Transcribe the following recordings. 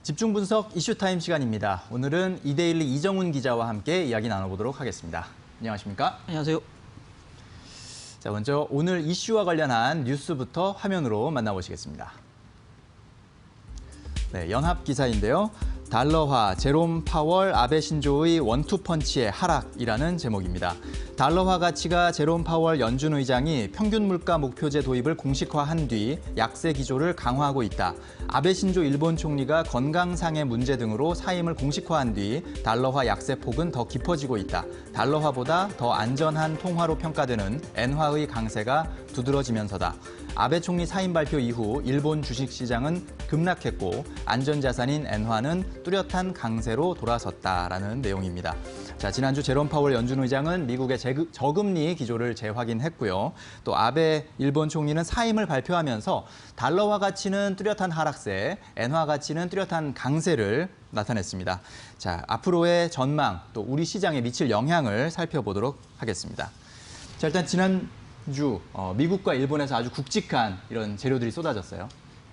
집중 분석 이슈타임 시간입니다. 오늘은 이데일리 이정훈 기자와 함께 이야기 나눠보도록 하겠습니다. 안녕하십니까? 안녕하세요. 자, 먼저 오늘 이슈와 관련한 뉴스부터 화면으로 만나보시겠습니다. 네, 연합 기사인데요. 달러화, 제롬 파월, 아베 신조의 원투펀치의 하락이라는 제목입니다. 달러화 가치가 제롬 파월 연준 의장이 평균 물가 목표제 도입을 공식화한 뒤 약세 기조를 강화하고 있다. 아베 신조 일본 총리가 건강상의 문제 등으로 사임을 공식화한 뒤 달러화 약세폭은 더 깊어지고 있다. 달러화보다 더 안전한 통화로 평가되는 엔화의 강세가 두드러지면서다. 아베 총리 사임 발표 이후 일본 주식시장은 급락했고 안전자산인 엔화는 뚜렷한 강세로 돌아섰다라는 내용입니다. 자, 지난주 제롬 파월 연준 의장은 미국의 저금리 기조를 재확인했고요. 또 아베 일본 총리는 사임을 발표하면서 달러화 가치는 뚜렷한 하락세, 엔화 가치는 뚜렷한 강세를 나타냈습니다. 자, 앞으로의 전망, 또 우리 시장에 미칠 영향을 살펴보도록 하겠습니다. 자, 일단 지난주 미국과 일본에서 아주 굵직한 이런 재료들이 쏟아졌어요.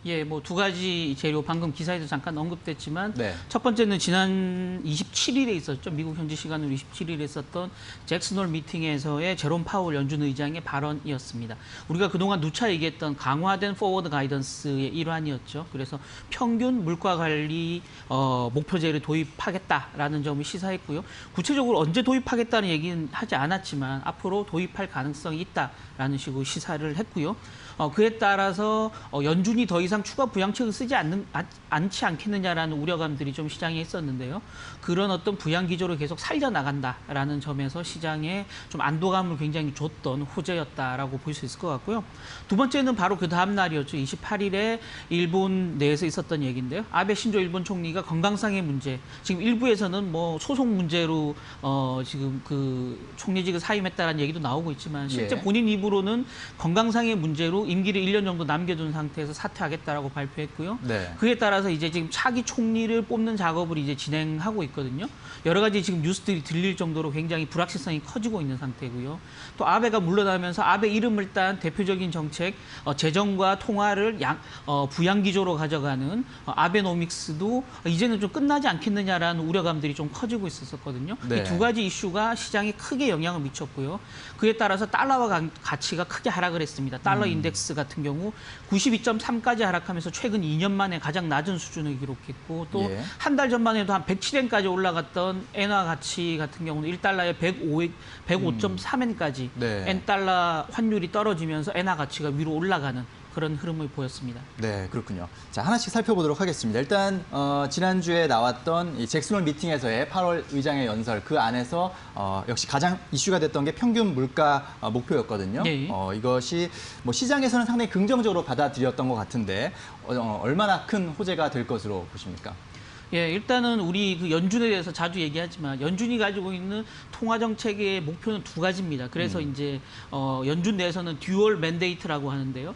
예, 뭐 두 가지 재료 방금 기사에도 잠깐 언급됐지만 네. 첫 번째는 지난 27일에 있었죠. 미국 현지 시간으로 27일에 있었던 잭슨홀 미팅에서의 제롬 파월 연준 의장의 발언이었습니다. 우리가 그동안 누차 얘기했던 강화된 포워드 가이던스의 일환이었죠. 그래서 평균 물가 관리 목표제를 도입하겠다라는 점을 시사했고요. 구체적으로 언제 도입하겠다는 얘기는 하지 않았지만 앞으로 도입할 가능성이 있다라는 식으로 시사를 했고요. 그에 따라서 연준이 더 이상 추가 부양책을 쓰지 않지 않겠느냐라는 우려감들이 좀 시장에 있었는데요. 그런 어떤 부양 기조를 계속 살려나간다라는 점에서 시장에 좀 안도감을 굉장히 줬던 호재였다라고 볼 수 있을 것 같고요. 두 번째는 바로 그 다음 날이었죠. 28일에 일본 내에서 있었던 얘기인데요. 아베 신조 일본 총리가 건강상의 문제, 지금 일부에서는 뭐 소송 문제로 지금 그 총리직을 사임했다라는 얘기도 나오고 있지만 실제 본인 입으로는 건강상의 문제로 임기를 1년 정도 남겨둔 상태에서 사퇴하겠다라고 발표했고요. 네. 그에 따라서 이제 지금 차기 총리를 뽑는 작업을 이제 진행하고 있거든요. 여러 가지 지금 뉴스들이 들릴 정도로 굉장히 불확실성이 커지고 있는 상태고요. 또 아베가 물러나면서 아베 이름을 딴 대표적인 정책, 재정과 통화를 부양 기조로 가져가는 아베노믹스도 이제는 좀 끝나지 않겠느냐라는 우려감들이 좀 커지고 있었거든요. 네. 이 두 가지 이슈가 시장에 크게 영향을 미쳤고요. 그에 따라서 달러화 가치가 크게 하락을 했습니다. 달러 인덱스 같은 경우 92.3까지 하락하면서 최근 2년 만에 가장 낮은 수준을 기록했고 또 한 달 전만 해도 한 107엔까지 올라갔던 엔화 가치 같은 경우는 1달러에 105.3엔까지 엔달러 환율이 떨어지면서 엔화 가치가 위로 올라가는 그런 흐름을 보였습니다. 네, 그렇군요. 자, 하나씩 살펴보도록 하겠습니다. 일단 지난주에 나왔던 이 잭슨홀 미팅에서의 8월 의장의 연설, 그 안에서 역시 가장 이슈가 됐던 게 평균 물가 목표였거든요. 네. 이것이 뭐 시장에서는 상당히 긍정적으로 받아들였던 것 같은데 얼마나 큰 호재가 될 것으로 보십니까? 예, 일단은 우리 그 연준에 대해서 자주 얘기하지만 연준이 가지고 있는 통화 정책의 목표는 두 가지입니다. 그래서 이제 연준 내에서는 듀얼 맨데이트라고 하는데요.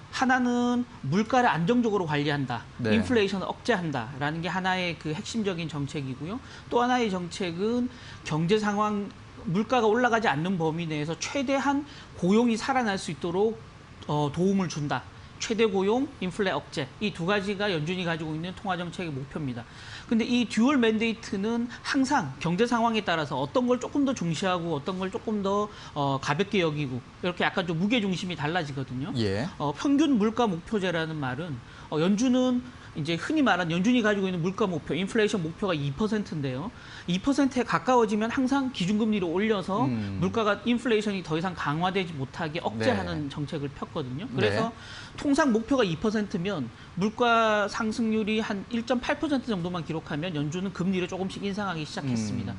하나는 물가를 안정적으로 관리한다, 네. 인플레이션을 억제한다라는 게 하나의 그 핵심적인 정책이고요. 또 하나의 정책은 경제 상황, 물가가 올라가지 않는 범위 내에서 최대한 고용이 살아날 수 있도록 도움을 준다. 최대 고용, 인플레 억제, 이 두 가지가 연준이 가지고 있는 통화 정책의 목표입니다. 근데 이 듀얼 맨데이트는 항상 경제 상황에 따라서 어떤 걸 조금 더 중시하고 어떤 걸 조금 더 가볍게 여기고 이렇게 약간 좀 무게 중심이 달라지거든요. 예. 평균 물가 목표제라는 말은 연준은 이제 흔히 말하는 연준이 가지고 있는 물가 목표, 인플레이션 목표가 2%인데요. 2%에 가까워지면 항상 기준금리를 올려서 물가가 인플레이션이 더 이상 강화되지 못하게 억제하는 정책을 폈거든요. 그래서 통상 목표가 2%면 물가 상승률이 한 1.8% 정도만 기록하면 연준은 금리를 조금씩 인상하기 시작했습니다.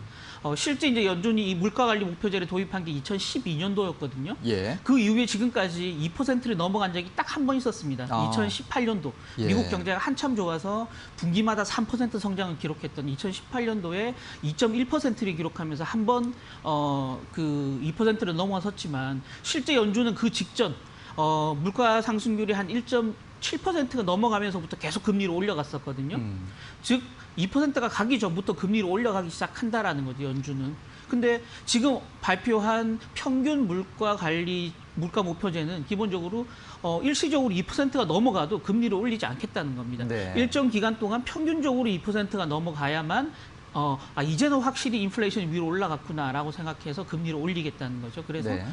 실제 이제 연준이 이 물가 관리 목표제를 도입한 게 2012년도였거든요. 예. 그 이후에 지금까지 2%를 넘어간 적이 딱 한 번 있었습니다. 2018년도 미국 경제가 한참 좋아서 분기마다 3% 성장을 기록했던 2018년도에 2.1%를 기록하면서 한 번 그 2%를 넘어섰지만 실제 연준은 그 직전 물가 상승률이 한 1.7%가 넘어가면서부터 계속 금리를 올려갔었거든요. 즉 2%가 가기 전부터 금리를 올려가기 시작한다라는 거죠, 연준은. 근데 지금 발표한 평균 물가 관리 물가 목표제는 기본적으로 일시적으로 2%가 넘어가도 금리를 올리지 않겠다는 겁니다. 네. 일정 기간 동안 평균적으로 2%가 넘어가야만 이제는 확실히 인플레이션이 위로 올라갔구나라고 생각해서 금리를 올리겠다는 거죠. 그래서 네.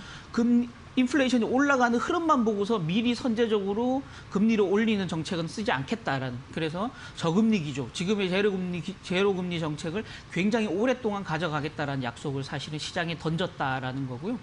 인플레이션이 올라가는 흐름만 보고서 미리 선제적으로 금리를 올리는 정책은 쓰지 않겠다라는. 그래서 저금리 기조, 지금의 제로금리 정책을 굉장히 오랫동안 가져가겠다라는 약속을 사실은 시장에 던졌다라는 거고요.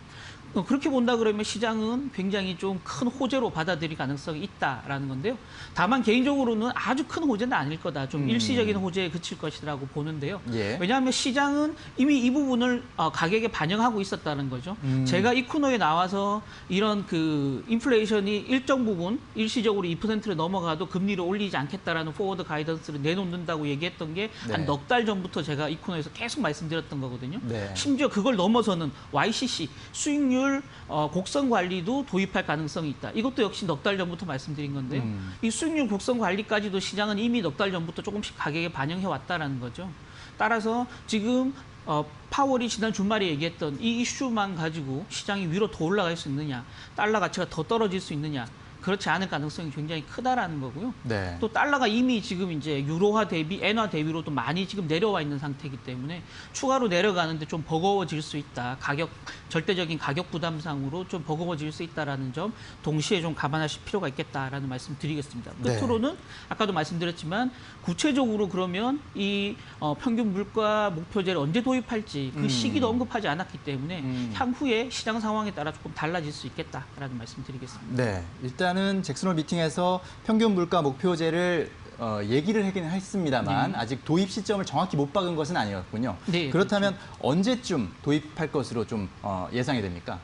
그렇게 본다 그러면 시장은 굉장히 좀 큰 호재로 받아들일 가능성이 있다라는 건데요. 다만 개인적으로는 아주 큰 호재는 아닐 거다. 좀 일시적인 호재에 그칠 것이라고 보는데요. 예. 왜냐하면 시장은 이미 이 부분을 가격에 반영하고 있었다는 거죠. 제가 이 코너에 나와서 이런 그 인플레이션이 일정 부분 일시적으로 2%를 넘어가도 금리를 올리지 않겠다라는 포워드 가이던스를 내놓는다고 얘기했던 게 한 네. 넉 달 전부터 제가 이 코너에서 계속 말씀드렸던 거거든요. 네. 심지어 그걸 넘어서는 YCC 수익률 곡선 관리도 도입할 가능성이 있다. 이것도 역시 넉 달 전부터 말씀드린 건데요. 이 수익률 곡선 관리까지도 시장은 이미 넉 달 전부터 조금씩 가격에 반영해 왔다라는 거죠. 따라서 지금 파월이 지난 주말에 얘기했던 이 이슈만 가지고 시장이 위로 더 올라갈 수 있느냐, 달러 가치가 더 떨어질 수 있느냐, 그렇지 않을 가능성이 굉장히 크다라는 거고요. 네. 또 달러가 이미 지금 이제 유로화 대비 엔화 대비로도 많이 지금 내려와 있는 상태이기 때문에 추가로 내려가는데 좀 버거워질 수 있다. 절대적인 가격 부담상으로 좀 버거워질 수 있다라는 점 동시에 좀 감안하실 필요가 있겠다라는 말씀 드리겠습니다. 네. 끝으로는 아까도 말씀드렸지만 구체적으로 그러면 이 평균 물가 목표제를 언제 도입할지 그 시기도 언급하지 않았기 때문에 향후에 시장 상황에 따라 조금 달라질 수 있겠다라는 말씀 드리겠습니다. 네, 일단은 잭슨홀 미팅에서 평균 물가 목표제를 얘기를 하긴 했습니다만 아직 도입 시점을 정확히 못 박은 것은 아니었군요. 네, 그렇다면 언제쯤 도입할 것으로 좀 예상이 됩니까?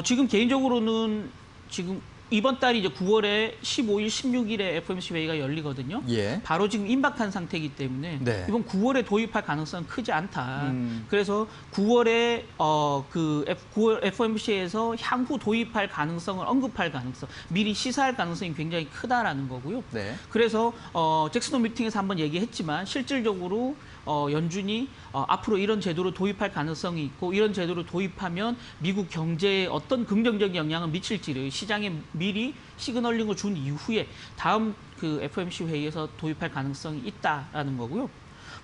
지금 개인적으로는 지금 이번 달이 이제 9월에 15일, 16일에 FOMC 회의가 열리거든요. 예. 바로 지금 임박한 상태이기 때문에 네. 이번 9월에 도입할 가능성은 크지 않다. 그래서 9월에 그 FOMC에서 향후 도입할 가능성을 언급할 가능성, 미리 시사할 가능성이 굉장히 크다라는 거고요. 네. 그래서 잭슨홀 미팅에서 한번 얘기했지만 실질적으로 연준이 앞으로 이런 제도를 도입할 가능성이 있고 이런 제도를 도입하면 미국 경제에 어떤 긍정적인 영향을 미칠지를 시장에 미리 시그널링을 준 이후에 다음 그 FOMC 회의에서 도입할 가능성이 있다라는 거고요.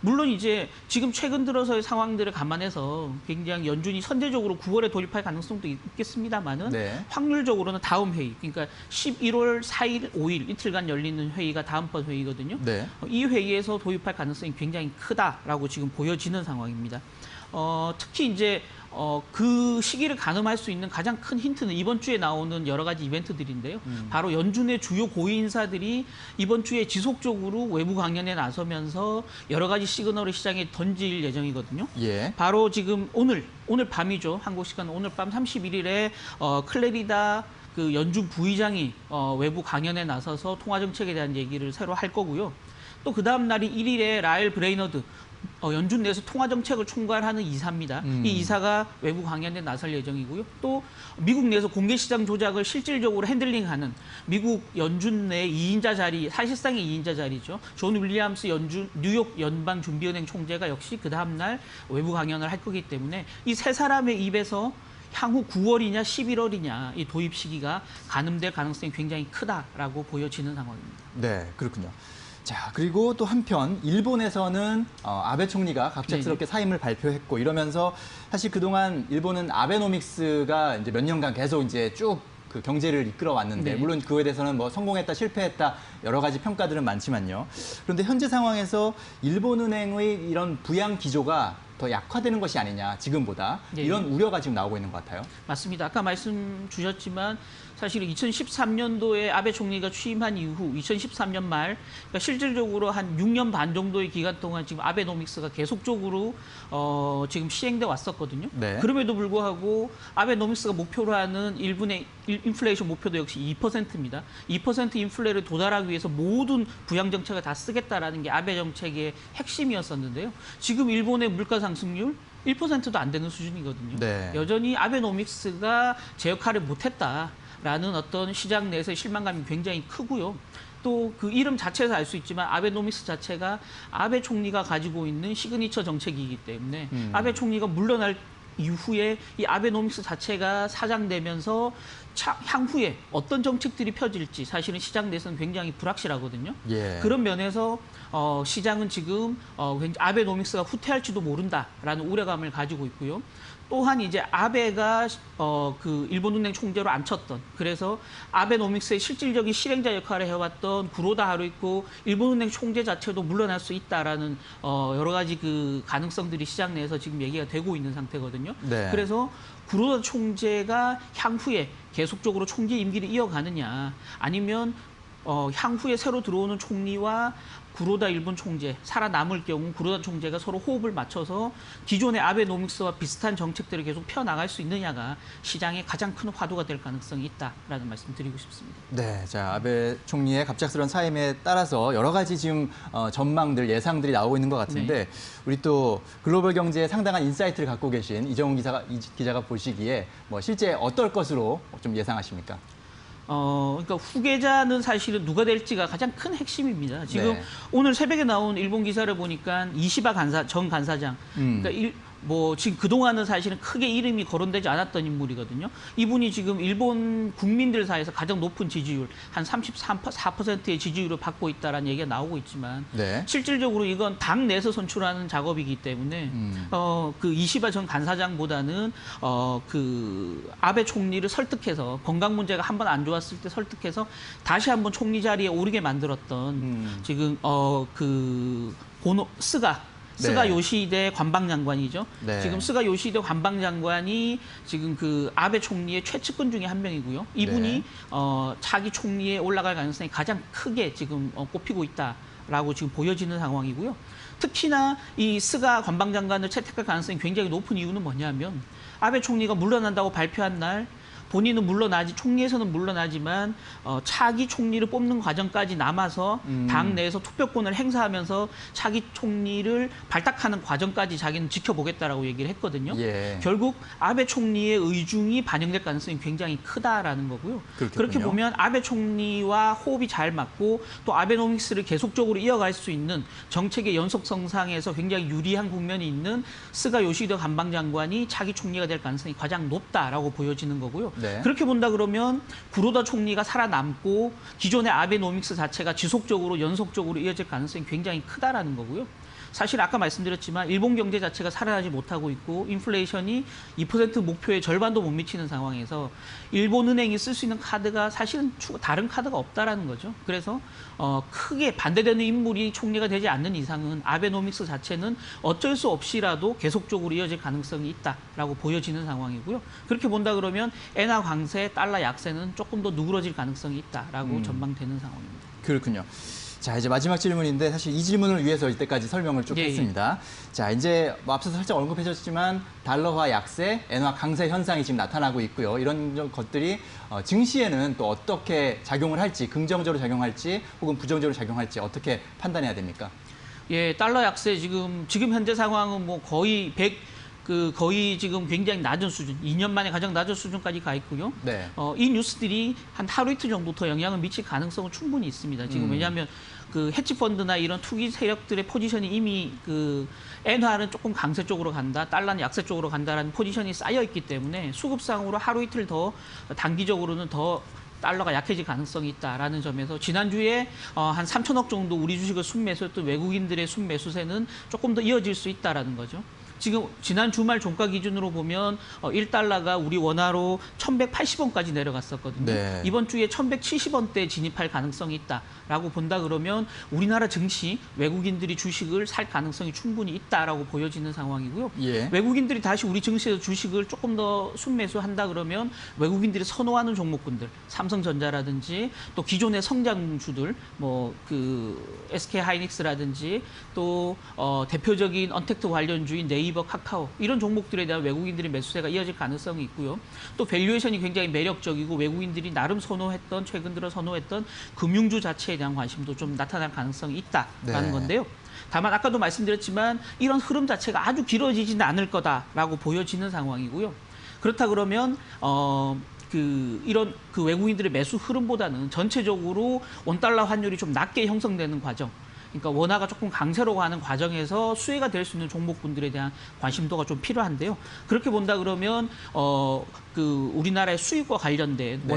물론 이제 지금 최근 들어서의 상황들을 감안해서 굉장히 연준이 선제적으로 9월에 도입할 가능성도 있겠습니다만은 네. 확률적으로는 다음 회의, 그러니까 11월 4일, 5일 이틀간 열리는 회의가 다음번 회의거든요. 네. 이 회의에서 도입할 가능성이 굉장히 크다라고 지금 보여지는 상황입니다. 특히 이제 그 시기를 가늠할 수 있는 가장 큰 힌트는 이번 주에 나오는 여러 가지 이벤트들인데요. 바로 연준의 주요 고위 인사들이 이번 주에 지속적으로 외부 강연에 나서면서 여러 가지 시그널을 시장에 던질 예정이거든요. 예. 바로 지금 오늘 밤이죠. 한국 시간 오늘 밤 31일에 클레리다 그 연준 부의장이 외부 강연에 나서서 통화 정책에 대한 얘기를 새로 할 거고요. 또 그 다음 날이 1일에 라엘 브레이너드 연준 내에서 통화 정책을 총괄하는 이사입니다. 이 이사가 외부 강연에 나설 예정이고요. 또 미국 내에서 공개 시장 조작을 실질적으로 핸들링하는 미국 연준 내 2인자 자리, 사실상의 2인자 자리죠. 존 윌리엄스 뉴욕 연방준비은행 총재가 역시 그 다음 날 외부 강연을 할 거기 때문에 이 세 사람의 입에서 향후 9월이냐 11월이냐 이 도입 시기가 가늠될 가능성이 굉장히 크다라고 보여지는 상황입니다. 네, 그렇군요. 자, 그리고 또 한편 일본에서는 아베 총리가 갑작스럽게 사임을 발표했고 이러면서 사실 그동안 일본은 아베노믹스가 이제 몇 년간 계속 이제 쭉 그 경제를 이끌어 왔는데 네. 물론 그거에 대해서는 뭐 성공했다 실패했다 여러 가지 평가들은 많지만요. 그런데 현재 상황에서 일본은행의 이런 부양 기조가 더 약화되는 것이 아니냐 지금보다 네. 이런 우려가 지금 나오고 있는 것 같아요. 맞습니다. 아까 말씀 주셨지만 사실 2013년도에 아베 총리가 취임한 이후 2013년 말 그러니까 실질적으로 한 6년 반 정도의 기간 동안 지금 아베노믹스가 계속적으로 지금 시행돼 왔었거든요. 네. 그럼에도 불구하고 아베노믹스가 목표로 하는 일본의 인플레이션 목표도 역시 2%입니다. 2% 인플레를 도달하기 위해서 모든 부양 정책을 다 쓰겠다라는 게 아베 정책의 핵심이었었는데요. 지금 일본의 물가 상승률 1%도 안 되는 수준이거든요. 네. 여전히 아베노믹스가 제 역할을 못했다라는 어떤 시장 내에서의 실망감이 굉장히 크고요. 또 그 이름 자체에서 알 수 있지만 아베노믹스 자체가 아베 총리가 가지고 있는 시그니처 정책이기 때문에 아베 총리가 물러날 이후에 이 아베노믹스 자체가 사장되면서 향후에 어떤 정책들이 펴질지 사실은 시장 내에서는 굉장히 불확실하거든요. 예. 그런 면에서 시장은 지금 아베노믹스가 후퇴할지도 모른다라는 우려감을 가지고 있고요. 또한 이제 아베가 그 일본은행 총재로 앉혔던, 그래서 아베노믹스의 실질적인 실행자 역할을 해왔던 구로다 하루이코 일본은행 총재 자체도 물러날 수 있다라는 여러 가지 그 가능성들이 시장 내에서 지금 얘기가 되고 있는 상태거든요. 네. 그래서 구로다 총재가 향후에 계속적으로 총재 임기를 이어가느냐, 아니면 향후에 새로 들어오는 총리와 구로다 일본 총재, 살아남을 경우 구로다 총재가 서로 호흡을 맞춰서 기존의 아베노믹스와 비슷한 정책들을 계속 펴나갈 수 있느냐가 시장의 가장 큰 화두가 될 가능성이 있다라는 말씀 드리고 싶습니다. 네, 자, 아베 총리의 갑작스러운 사임에 따라서 여러 가지 지금 전망들, 예상들이 나오고 있는 것 같은데, 우리 또 글로벌 경제에 상당한 인사이트를 갖고 계신 이정훈 기자가 보시기에 뭐 실제 어떨 것으로 좀 예상하십니까? 그러니까 후계자는 사실은 누가 될지가 가장 큰 핵심입니다. 지금 네. 오늘 새벽에 나온 일본 기사를 보니까 이시바 전 간사장, 그러니까 지금 그동안은 사실은 크게 이름이 거론되지 않았던 인물이거든요. 이분이 지금 일본 국민들 사이에서 가장 높은 지지율, 한 34%의 지지율을 받고 있다라는 얘기가 나오고 있지만, 네. 실질적으로 이건 당 내에서 선출하는 작업이기 때문에 그 이시바 전 간사장보다는 그 아베 총리를 설득해서, 건강 문제가 한번 안 좋았을 때 설득해서 다시 한번 총리 자리에 오르게 만들었던 지금 그 스가 네. 요시히데 관방장관이죠. 네. 지금 스가 요시히데 관방장관이 지금 그 아베 총리의 최측근 중에 한 명이고요. 이분이 네. 차기 총리에 올라갈 가능성이 가장 크게 지금 꼽히고 있다라고 지금 보여지는 상황이고요. 특히나 이 스가 관방장관을 채택할 가능성이 굉장히 높은 이유는 뭐냐면, 아베 총리가 물러난다고 발표한 날 본인은 총리에서는 물러나지만 차기 총리를 뽑는 과정까지 남아서 당 내에서 투표권을 행사하면서 차기 총리를 발탁하는 과정까지 자기는 지켜보겠다라고 얘기를 했거든요. 예. 결국 아베 총리의 의중이 반영될 가능성이 굉장히 크다라는 거고요. 그렇겠군요. 그렇게 보면 아베 총리와 호흡이 잘 맞고 또 아베노믹스를 계속적으로 이어갈 수 있는 정책의 연속성상에서 굉장히 유리한 국면이 있는 스가 요시히데 관방장관이 차기 총리가 될 가능성이 가장 높다라고 보여지는 거고요. 네. 그렇게 본다 그러면 구로다 총리가 살아남고 기존의 아베노믹스 자체가 지속적으로 연속적으로 이어질 가능성이 굉장히 크다라는 거고요. 사실 아까 말씀드렸지만 일본 경제 자체가 살아나지 못하고 있고 인플레이션이 2% 목표의 절반도 못 미치는 상황에서 일본은행이 쓸 수 있는 카드가 사실은 다른 카드가 없다라는 거죠. 그래서 크게 반대되는 인물이 총리가 되지 않는 이상은 아베노믹스 자체는 어쩔 수 없이라도 계속적으로 이어질 가능성이 있다라고 보여지는 상황이고요. 그렇게 본다 그러면 엔화 강세, 달러 약세는 조금 더 누그러질 가능성이 있다라고 전망되는 상황입니다. 그렇군요. 자, 이제 마지막 질문인데 사실 이 질문을 위해서 이때까지 설명을 쭉 예, 했습니다. 자, 이제 뭐 앞서서 살짝 언급해줬지만 달러화 약세, 엔화 강세 현상이 지금 나타나고 있고요. 이런 것들이 증시에는 또 어떻게 작용을 할지, 긍정적으로 작용할지 혹은 부정적으로 작용할지 어떻게 판단해야 됩니까? 예, 달러 약세 지금 현재 상황은 뭐 거의 거의 지금 굉장히 낮은 수준, 2년 만에 가장 낮은 수준까지 가 있고요. 네. 이 뉴스들이 한 하루 이틀 정도 더 영향을 미칠 가능성은 충분히 있습니다. 지금 왜냐하면 그 헤지펀드나 이런 투기 세력들의 포지션이 이미 그 엔화는 조금 강세 쪽으로 간다, 달러는 약세 쪽으로 간다라는 포지션이 쌓여 있기 때문에 수급상으로 하루 이틀 더 단기적으로는 더 달러가 약해질 가능성이 있다라는 점에서 지난주에 한 3천억 정도 우리 주식을 순매수했던 외국인들의 순매수세는 조금 더 이어질 수 있다라는 거죠. 지금 지난 주말 종가 기준으로 보면 1달러가 우리 원화로 1,180원까지 내려갔었거든요. 네. 이번 주에 1,170원대에 진입할 가능성이 있다라고 본다 그러면 우리나라 증시 외국인들이 주식을 살 가능성이 충분히 있다라고 보여지는 상황이고요. 예. 외국인들이 다시 우리 증시에서 주식을 조금 더 순매수한다 그러면 외국인들이 선호하는 종목군들, 삼성전자라든지 또 기존의 성장주들, 뭐 그 SK 하이닉스라든지 또 대표적인 언택트 관련주인 네이버, 카카오 이런 종목들에 대한 외국인들의 매수세가 이어질 가능성이 있고요. 또 밸류에이션이 굉장히 매력적이고 외국인들이 나름 최근 들어 선호했던 금융주 자체에 대한 관심도 좀 나타날 가능성이 있다라는 네. 건데요. 다만 아까도 말씀드렸지만 이런 흐름 자체가 아주 길어지지는 않을 거다라고 보여지는 상황이고요. 그렇다 그러면 이런 외국인들의 매수 흐름보다는 전체적으로 원달러 환율이 좀 낮게 형성되는 과정, 그러니까 원화가 조금 강세로 가는 과정에서 수혜가 될 수 있는 종목군들에 대한 관심도가 좀 필요한데요. 그렇게 본다 그러면 우리나라의 수입과 관련된 네.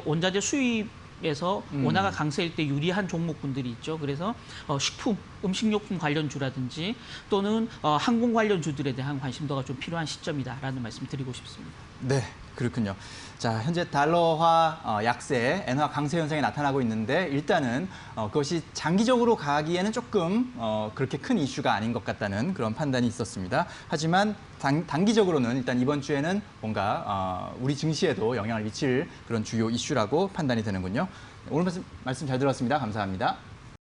원자재 수입에서 원화가 강세일 때 유리한 종목군들이 있죠. 그래서 식품, 음식료품 관련주라든지 또는 항공 관련주들에 대한 관심도가 좀 필요한 시점이다라는 말씀 드리고 싶습니다. 네, 그렇군요. 자, 현재 달러화 약세, 엔화 강세 현상이 나타나고 있는데 일단은 그것이 장기적으로 가기에는 조금 그렇게 큰 이슈가 아닌 것 같다는 그런 판단이 있었습니다. 하지만 단기적으로는 일단 이번 주에는 뭔가 우리 증시에도 영향을 미칠 그런 주요 이슈라고 판단이 되는군요. 오늘 말씀 잘 들었습니다. 감사합니다.